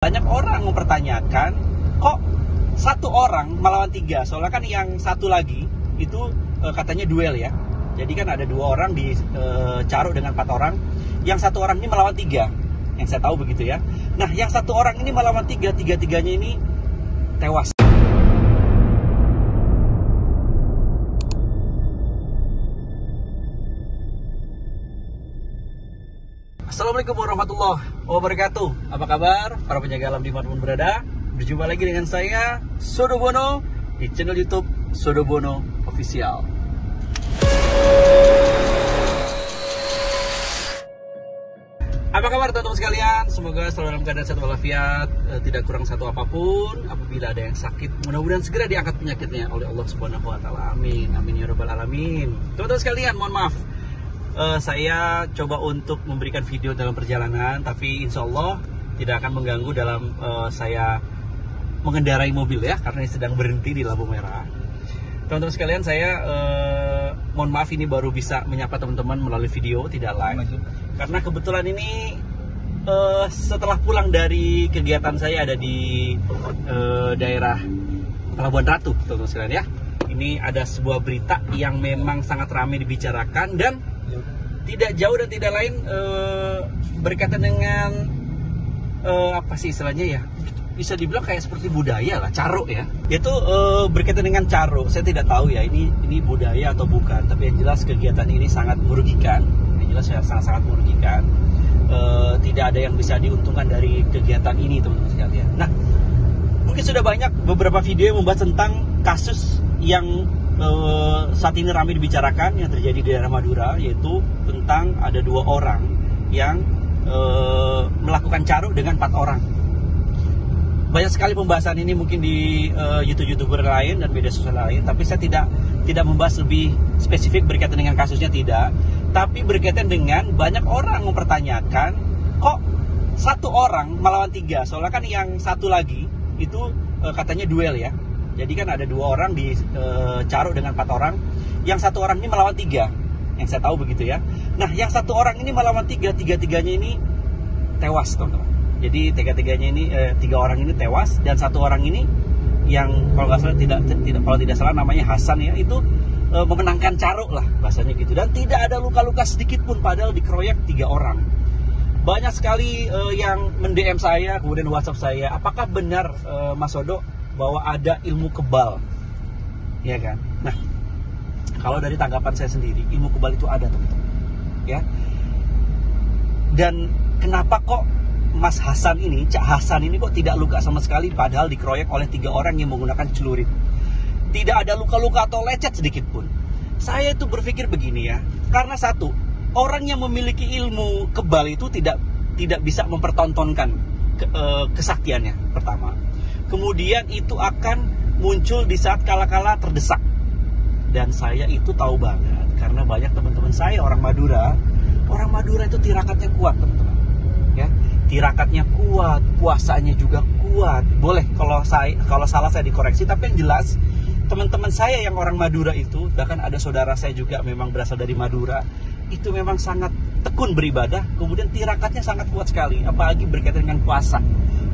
Banyak orang mempertanyakan, kok satu orang melawan tiga? Soalnya kan yang satu lagi itu katanya duel ya. Jadi kan ada dua orang di Caro dengan 4 orang. Yang satu orang ini melawan tiga. Yang saya tahu begitu ya. Nah, yang satu orang ini melawan tiga, tiga-tiganya ini tewas. Assalamualaikum warahmatullahi wabarakatuh. Apa kabar para penjaga alam dimanapun berada? Berjumpa lagi dengan saya Sodobono di channel YouTube Sodobono Official. Apa kabar teman-teman sekalian? Semoga selalu dalam keadaan sehat walafiat, tidak kurang satu apapun. Apabila ada yang sakit, mudah-mudahan segera diangkat penyakitnya oleh Allah Subhanahu wa taala. Amin. Amin ya rabbal alamin. Teman-teman sekalian, mohon maaf. Saya coba untuk memberikan video dalam perjalanan, tapi insya Allah tidak akan mengganggu dalam saya mengendarai mobil ya, karena sedang berhenti di lampu merah. Teman-teman sekalian, saya mohon maaf ini baru bisa menyapa teman-teman melalui video, tidak live. Karena kebetulan ini setelah pulang dari kegiatan saya ada di daerah Pelabuhan Ratu, teman-teman sekalian ya. Ini ada sebuah berita yang memang sangat ramai dibicarakan dan tidak jauh dan tidak lain berkaitan dengan apa sih istilahnya ya, bisa dibilang kayak seperti budaya lah, Caro ya. Itu berkaitan dengan Caro. Saya tidak tahu ya ini budaya atau bukan, tapi yang jelas kegiatan ini sangat merugikan. Yang jelas ya sangat merugikan. Tidak ada yang bisa diuntungkan dari kegiatan ini, teman-teman sekalian. Nah, mungkin sudah banyak beberapa video yang membahas tentang kasus yang saat ini ramai dibicarakan yang terjadi di daerah Madura, yaitu tentang ada 2 orang yang melakukan Caro dengan 4 orang. Banyak sekali pembahasan ini mungkin di YouTuber lain dan media sosial lain, tapi saya tidak membahas lebih spesifik berkaitan dengan kasusnya, tidak, tapi berkaitan dengan banyak orang mempertanyakan, kok satu orang melawan 3? Soalnya kan yang satu lagi itu katanya duel ya. Jadi kan ada 2 orang di Caro dengan 4 orang. Yang satu orang ini melawan 3. Yang saya tahu begitu ya. Nah, yang satu orang ini melawan 3, tiga-tiganya ini tewas, teman-teman. Jadi tiga-tiganya ini 3 orang ini tewas, dan satu orang ini yang kalau nggak salah tidak salah namanya Hasan ya, itu memenangkan Caro lah bahasanya gitu. Dan tidak ada luka-luka sedikit pun, padahal dikeroyok 3 orang. Banyak sekali yang mend-DM saya, kemudian WhatsApp saya, apakah benar Mas Sodo bahwa ada ilmu kebal, ya kan? Nah, kalau dari tanggapan saya sendiri, ilmu kebal itu ada, teman-teman, ya. Dan kenapa kok Mas Hasan ini, Cak Hasan ini kok tidak luka sama sekali, padahal dikeroyok oleh 3 orang yang menggunakan celurit? Tidak ada luka-luka atau lecet sedikit pun. Saya itu berpikir begini ya, karena satu, orang yang memiliki ilmu kebal itu tidak bisa mempertontonkan kesaktiannya, pertama. Kemudian itu akan muncul di saat kala-kala terdesak. Dan saya itu tahu banget, karena banyak teman-teman saya orang Madura itu tirakatnya kuat, teman-teman. Ya, tirakatnya kuat, puasanya juga kuat. Boleh kalau salah saya dikoreksi, tapi yang jelas teman-teman saya yang orang Madura itu, bahkan ada saudara saya juga memang berasal dari Madura, itu memang sangat tekun beribadah, kemudian tirakatnya sangat kuat sekali, apalagi berkaitan dengan puasa.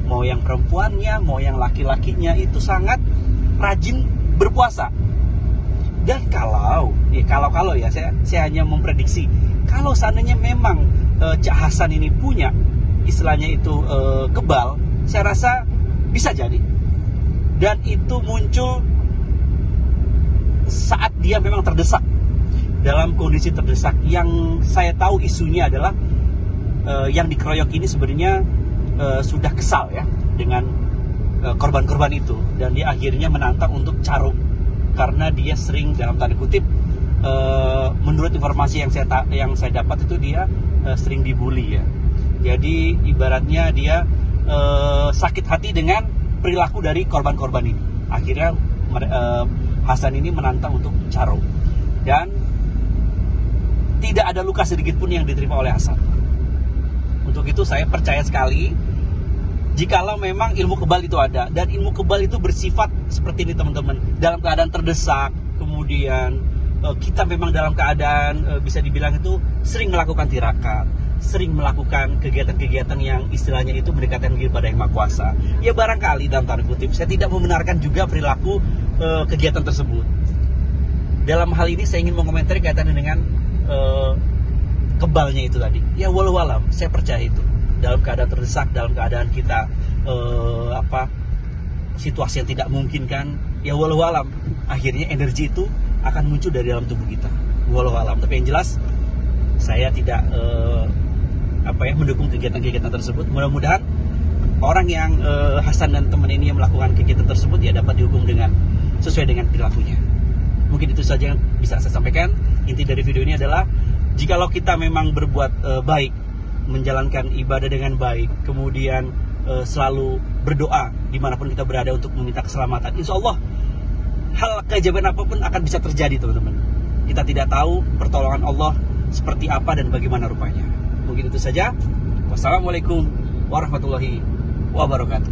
Mau yang perempuannya, mau yang laki-lakinya itu sangat rajin berpuasa. Dan kalau ya saya hanya memprediksi, kalau seandainya memang Cak Hasan ini punya istilahnya itu kebal, saya rasa bisa jadi. Dan itu muncul saat dia memang terdesak, dalam kondisi terdesak. Yang saya tahu isunya adalah yang dikeroyok ini sebenarnya sudah kesal ya dengan korban-korban itu, dan dia akhirnya menantang untuk Caro karena dia sering dalam tanda kutip menurut informasi yang saya dapat itu dia sering dibully ya. Jadi ibaratnya dia sakit hati dengan perilaku dari korban-korban ini. Akhirnya Hasan ini menantang untuk Caro, dan tidak ada luka sedikit pun yang diterima oleh Hasan. Untuk itu saya percaya sekali jikalau memang ilmu kebal itu ada, dan ilmu kebal itu bersifat seperti ini, teman-teman. Dalam keadaan terdesak, kemudian kita memang dalam keadaan bisa dibilang itu sering melakukan tirakat, sering melakukan kegiatan-kegiatan yang istilahnya itu mendekatkan diri pada Yang Maha Kuasa. Ya barangkali dalam tanda kutip, saya tidak membenarkan juga perilaku kegiatan tersebut. Dalam hal ini saya ingin mengomentari kaitannya dengan kebalnya itu tadi. Ya walau alam, saya percaya itu. Dalam keadaan terdesak, dalam keadaan kita situasi yang tidak memungkinkan, ya walau alam, akhirnya energi itu akan muncul dari dalam tubuh kita. Walau alam. Tapi yang jelas, saya tidak mendukung kegiatan-kegiatan tersebut. Mudah-mudahan orang yang Hasan dan teman ini yang melakukan kegiatan tersebut ya dapat dihukum sesuai dengan perilakunya. Mungkin itu saja yang bisa saya sampaikan. Inti dari video ini adalah, jikalau kita memang berbuat baik, menjalankan ibadah dengan baik, kemudian selalu berdoa dimanapun kita berada untuk meminta keselamatan, insya Allah hal keajaiban apapun akan bisa terjadi, teman-teman. Kita tidak tahu pertolongan Allah seperti apa dan bagaimana rupanya. Mungkin itu saja. Wassalamualaikum warahmatullahi wabarakatuh.